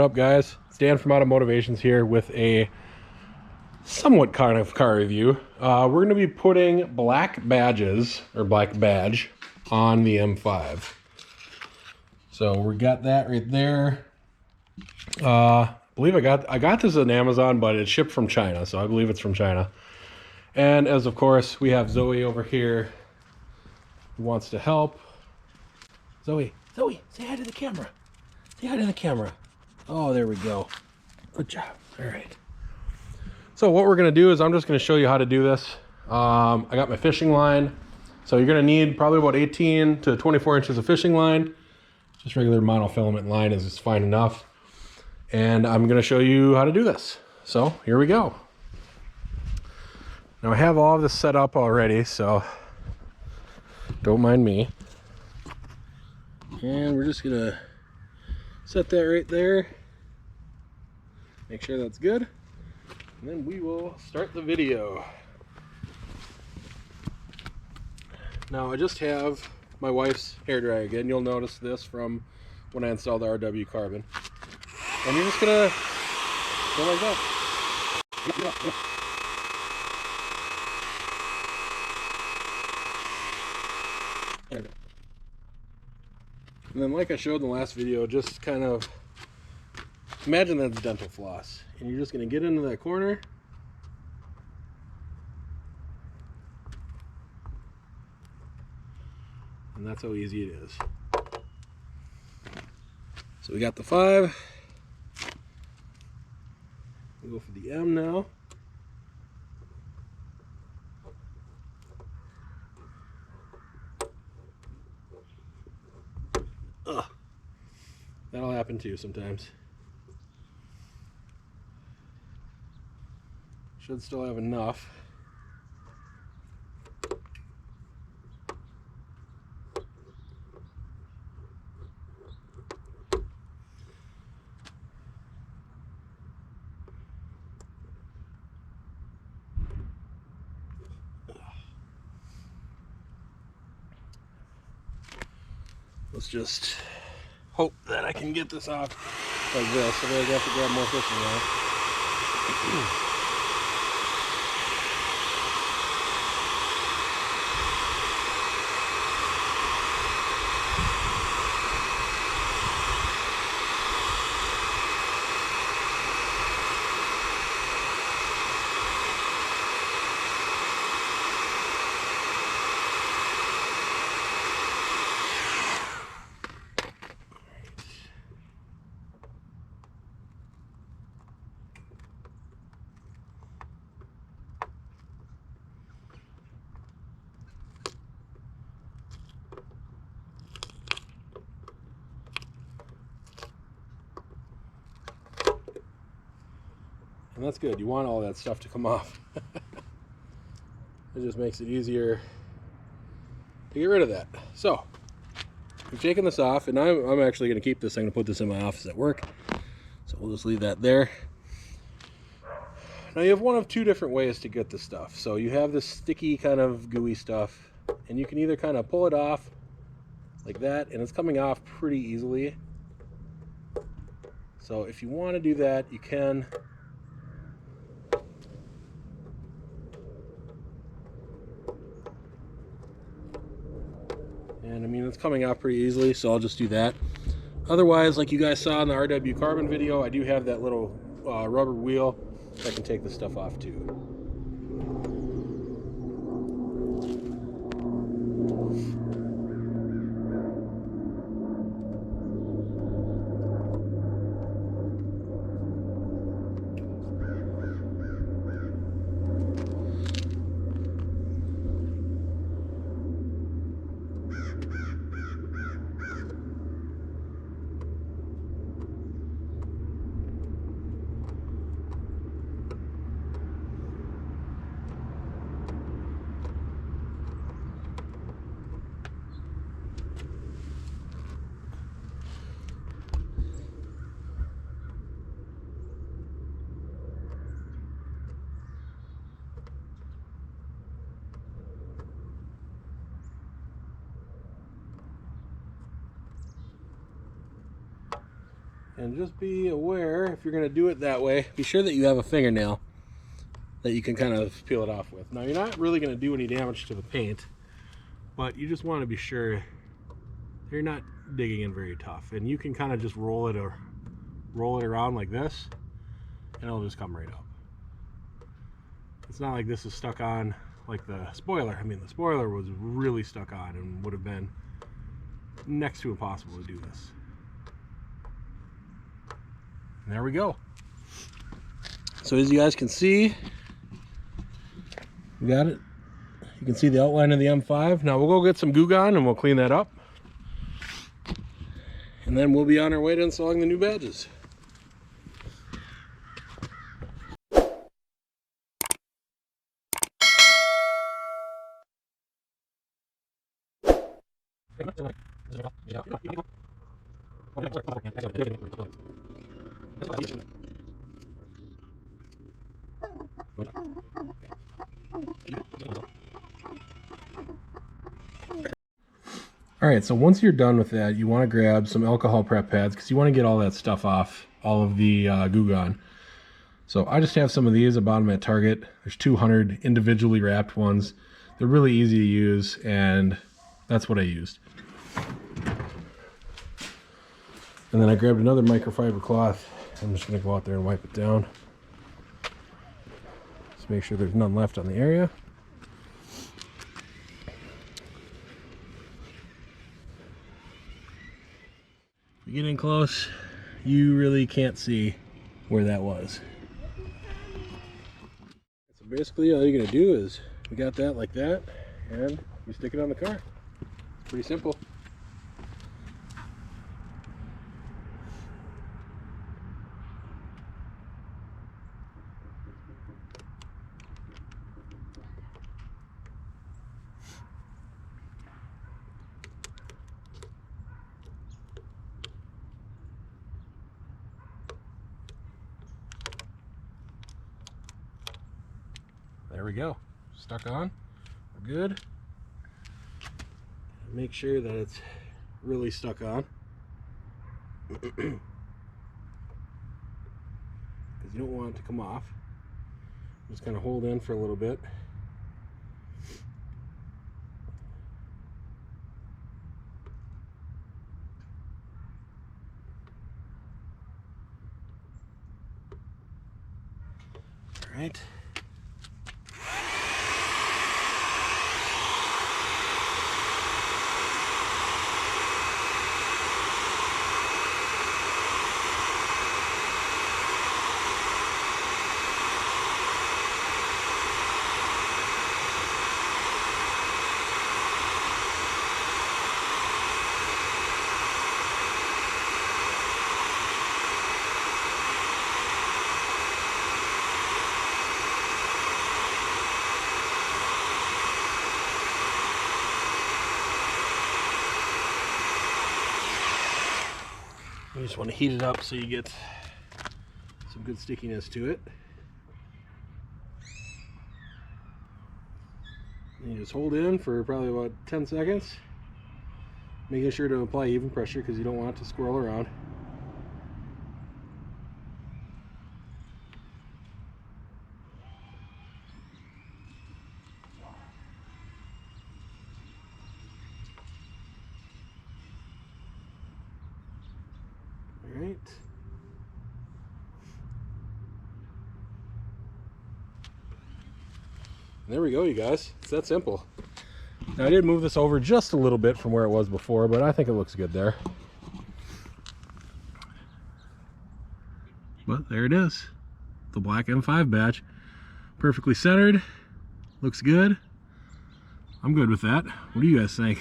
up, guys? It's Dan from AutoMotivationZ here with a somewhat kind of car review. We're going to be putting black badges, or black badge, on the M5. So we got that right there. I believe I got this on Amazon, but it's shipped from China, so I believe it's from China. And as of course, we have Zoe over here who wants to help. Zoe, say hi to the camera. Say hi to the camera. Oh, there we go. Good job. All right. So what we're going to do is I'm just going to show you how to do this. I got my fishing line. So you're going to need probably about 18 to 24 inches of fishing line. Just regular monofilament line is fine enough. And I'm going to show you how to do this. So here we go. Now I have all of this set up already, so don't mind me. And we're just going to set that right there. Make sure that's good. And then we will start the video. Now I just have my wife's hairdryer again. You'll notice this from when I installed the RW carbon. And you're just gonna go like that. And then like I showed in the last video, just kind of imagine that's dental floss. And you're just gonna get into that corner. And that's how easy it is. So we got the 5. We'll go for the M now. Ugh. That'll happen too sometimes. Should still have enough. Let's just hope that I can get this off like this, so I have to grab more fishing line. And that's good. You want all that stuff to come off. It just makes it easier to get rid of that. So, I've taken this off, and I'm actually going to keep this. I'm going to put this in my office at work. So we'll just leave that there. Now you have one of two different ways to get this stuff. So you have this sticky kind of gooey stuff, and you can either kind of pull it off like that, and it's coming off pretty easily. So if you want to do that, you can. And I mean, it's coming out pretty easily, so I'll just do that. Otherwise, like you guys saw in the RW carbon video, I do have that little rubber wheel that can take this stuff off too. And just be aware, if you're going to do it that way, be sure that you have a fingernail that you can kind of peel it off with. Now, you're not really going to do any damage to the paint, but you just want to be sure you're not digging in very tough. And you can kind of just roll it around like this, and it'll just come right up. It's not like this is stuck on like the spoiler. I mean, the spoiler was really stuck on and would have been next to impossible to do this. And there we go. So as you guys can see, we got it. You can see the outline of the M5. Now we'll go get some Goo Gone and we'll clean that up. And then we'll be on our way to installing the new badges. All right, so once you're done with that, you want to grab some alcohol prep pads because you want to get all that stuff off, all of the Goo Gone. So I just have some of these. I bought them at Target. There's 200 individually wrapped ones. They're really easy to use, and that's what I used. And then I grabbed another microfiber cloth. I'm just going to go out there and wipe it down. Just make sure there's none left on the area. If you get in close, you really can't see where that was. So basically all you're going to do is, we got that like that, and you stick it on the car. Pretty simple. There we go. Stuck on. We're good. Make sure that it's really stuck on. Because you don't want it to come off. Just kind of hold in for a little bit. All right. You just want to heat it up so you get some good stickiness to it. And you just hold in for probably about 10 seconds, making sure to apply even pressure because you don't want it to swirl around. Alright. There we go, you guys. It's that simple. Now I did move this over just a little bit from where it was before, but I think it looks good there. But there it is. The black M5 badge. Perfectly centered. Looks good. I'm good with that. What do you guys think?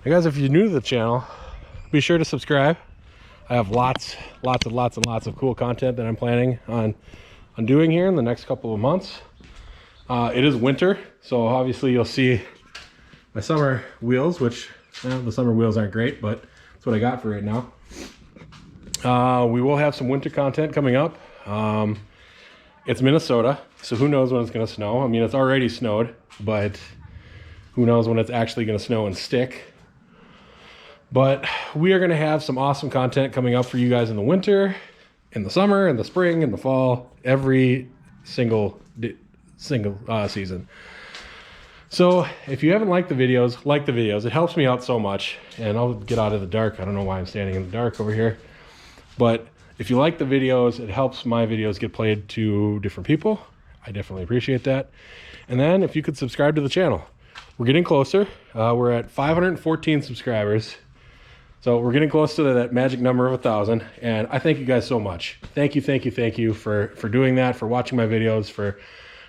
Hey guys, if you're new to the channel, be sure to subscribe. I have lots of cool content that I'm planning on doing here in the next couple of months. It is winter, so obviously you'll see my summer wheels, which the summer wheels aren't great, but that's what I got for right now. We will have some winter content coming up. It's Minnesota, so who knows when it's going to snow. I mean, it's already snowed, but who knows when it's actually going to snow and stick. But we are going to have some awesome content coming up for you guys in the winter, in the summer, in the spring, in the fall, every single season. So if you haven't liked the videos, like the videos. It helps me out so much. And I'll get out of the dark. I don't know why I'm standing in the dark over here. But if you like the videos, it helps my videos get played to different people. I definitely appreciate that. And then if you could subscribe to the channel. We're getting closer. We're at 514 subscribers. So we're getting close to that magic number of 1,000. And I thank you guys so much. Thank you for doing that, for watching my videos, for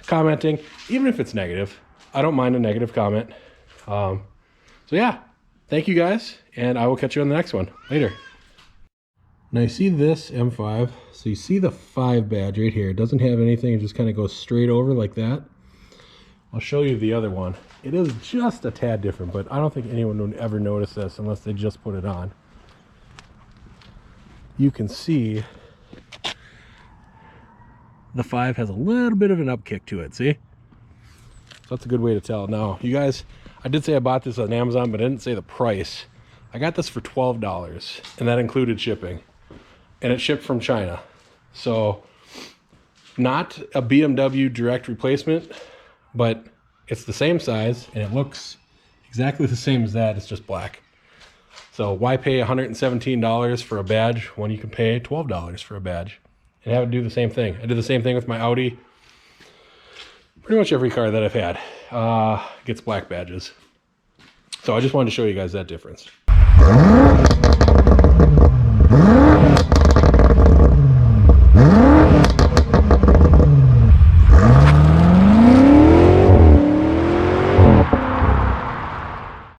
commenting, even if it's negative. I don't mind a negative comment. So yeah, thank you guys, and I will catch you on the next one. Later. Now you see this M5, so you see the 5 badge right here. It doesn't have anything, it just kind of goes straight over like that. I'll show you the other one. It is just a tad different, but I don't think anyone would ever notice this unless they just put it on. You can see the 5 has a little bit of an upkick to it, see? So that's a good way to tell. Now, you guys, I did say I bought this on Amazon, but I didn't say the price. I got this for $12, and that included shipping. And it shipped from China. So, not a BMW direct replacement, but it's the same size, and it looks exactly the same as that. It's just black. So, why pay $117 for a badge when you can pay $12 for a badge and have it do the same thing? I did the same thing with my Audi. Pretty much every car that I've had gets black badges. So I just wanted to show you guys that difference.